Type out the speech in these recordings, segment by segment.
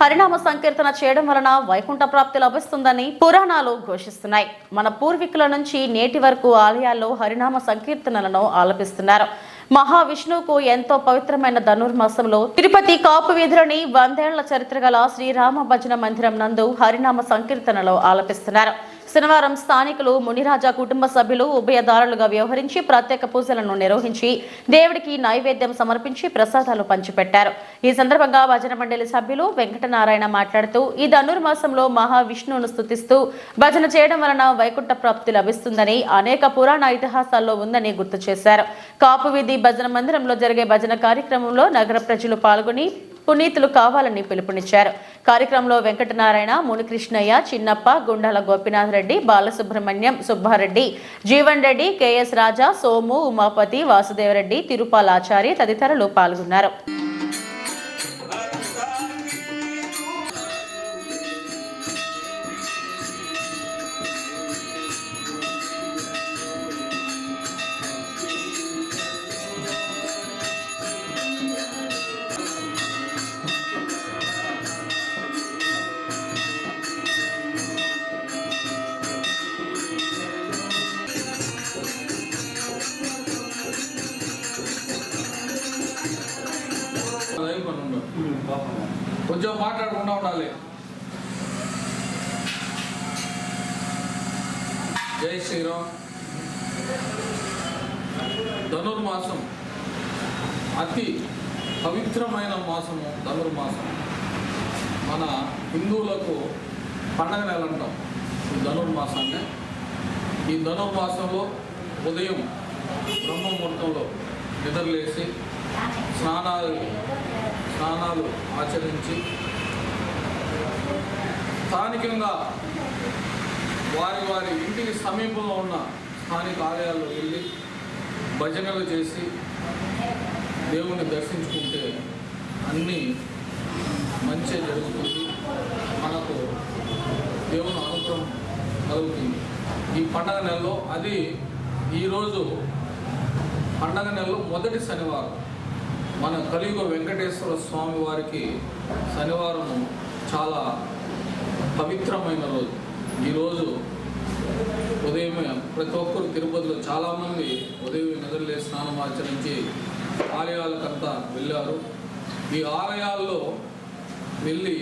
హరినామ సంకీర్తన చేయడం వలన వైకుంఠ ప్రాప్తి లభిస్తుందని పురాణాలు ఘోషిస్తున్నాయి. మన పూర్వీకుల నుంచి నేటి వరకు ఆలయాల్లో హరినామ సంకీర్తనలను ఆలపిస్తున్నారు. మహావిష్ణువుకు ఎంతో పవిత్రమైన ధనుర్మాసంలో తిరుపతి కాపు వీధులని 100 ఏళ్ల చరిత్ర గల శ్రీరామ భజన మందిరం నందు హరినామ సంకీర్తనలో ఆలపిస్తున్నారు. శనివారం స్థానికులు మునిరాజా కుటుంబ సభ్యులు ఉభయదారులుగా వ్యవహరించి ప్రత్యేక పూజలను నిర్వహించి దేవుడికి నైవేద్యం సమర్పించి ప్రసాదాలు పంచిపెట్టారు. ఈ సందర్భంగా భజన మండలి సభ్యులు వెంకటనారాయణ మాట్లాడుతూ ఈ ధనుర్మాసంలో మహావిష్ణువును స్తుతిస్తూ భజన చేయడం వలన వైకుంఠ ప్రాప్తి లభిస్తుందని అనేక పురాణ ఇతిహాసాల్లో ఉందని గుర్తు చేశారు. కాపు వీధి భజన మందిరంలో జరిగే భజన కార్యక్రమంలో నగర ప్రజలు పాల్గొని పునీతులు కావాలని పిలుపునిచ్చారు. కార్యక్రమంలో వెంకటనారాయణ, మునికృష్ణయ్య, చిన్నప్ప, గుండాల గోపినాథ్ రెడ్డి, బాలసుబ్రహ్మణ్యం, సుబ్బారెడ్డి, జీవన్ రెడ్డి, కెఎస్ రాజా, సోము, ఉమాపతి, వాసుదేవరెడ్డి, తిరుపాలాచారి తదితరులు పాల్గొన్నారు. కొంచెం మాట్లాడకుండా ఉండాలి. జై శ్రీరామ్. ధనుర్మాసం అతి పవిత్రమైన మాసము. ధనుర్మాసం మన హిందువులకు పండగ నెల అంటాం ఈ ధనుర్మాసాన్ని. ఈ ధనుర్మాసంలో ఉదయం బ్రహ్మముహూర్తంలో నిద్రలేసి స్నానాలు ఆచరించి స్థానికంగా వారి ఇంటికి సమీపంలో ఉన్న స్థానిక ఆలయాల్లో వెళ్ళి భజనలు చేసి దేవుణ్ణి దర్శించుకుంటే అన్నీ మంచిగా జరుగుతుంది. మనకు దేవుని అనుగ్రహం కలుగుతుంది. ఈ పండగ నెలలో అది ఈరోజు పండగ నెలలో మొదటి శనివారం. మన కలియుగ వెంకటేశ్వర స్వామి వారికి శనివారం చాలా పవిత్రమైన రోజు. ఈరోజు ఉదయమే ప్రతి ఒక్కరు తిరుపతిలో చాలామంది ఉదయం నిద్రలేసి స్నానం ఆచరించి ఆలయాలకంతా వెళ్ళారు. ఈ ఆలయాల్లో వెళ్ళి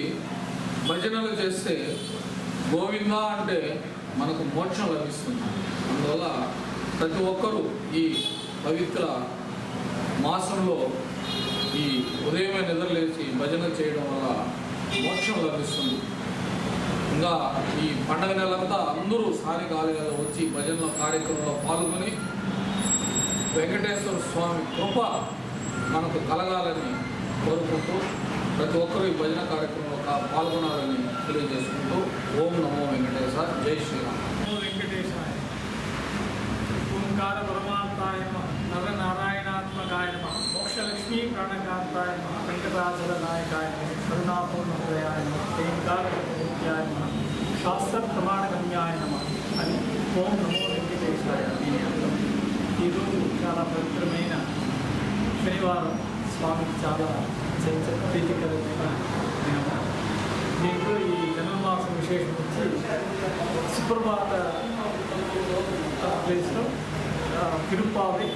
భజనలు చేస్తే గోవిందా అంటే మనకు మోక్షం లభిస్తుంది. అందువల్ల ప్రతి ఒక్కరూ ఈ పవిత్ర మాసంలో ఈ ఉదయమే నిద్రలేసి భజన చేయడం వల్ల మోక్షం లభిస్తుంది. ఇంకా ఈ పండగ నెలంతా అందరూ స్థానిక ఆలయాల్లో వచ్చి భజనల కార్యక్రమంలో పాల్గొని వెంకటేశ్వర స్వామి కృప మనకు కలగాలని కోరుకుంటూ ప్రతి ఒక్కరూ ఈ భజన కార్యక్రమంలో పాల్గొనాలని తెలియజేసుకుంటూ ఓం నమో వెంకటేశ్వర. జై శ్రీరామ్. వెంకటేశాయ ఓంకార పరమాత్మాయ నరనారాయణాత్మకాయ నమః మోక్షలక్ష్మీ ప్రాణకాంతాయ నమః వెంకటాచల నాయకాయ నమః కరుణాపూర్ణహృదయాయ నమః ఓంకారమూర్త్యాయ నమః శాస్త్ర ప్రమాణగమ్యాయ నమః అని ఓం నమో వెంకటేశాయ. ఈరోజు చాలా పవిత్రమైన శనివారం. స్వామికి చాలా ప్రీతికరమైన దినము. దీంట్లో ఈ ధనుర్మాసం విశేషం వచ్చి సుప్రభాత ప్లేస్లో తిరుపావై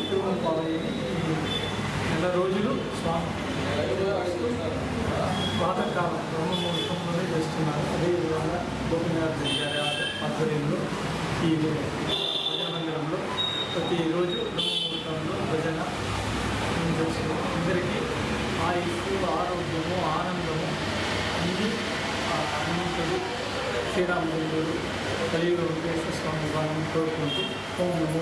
నెల రోజులు స్వామి ప్రాతకాలం బ్రహ్మముహూర్తంలోనే చేస్తున్నారు. అదేవిధంగా గోపినాథ్ గారి ఆధ్వర్యంలో ఈ భజన మందిరంలో ప్రతిరోజు బ్రహ్మముహూర్తంలో భజన చేస్తున్నారు. అందరికీ ఆయుష్షు, ఆరోగ్యము, ఆనందము అన్ని అన్నింటిలో శ్రీరామచంద్రుడు కలియుగ వెంకటేశ్వర స్వామి వారిని కోరుకుంటూ ఓం నమో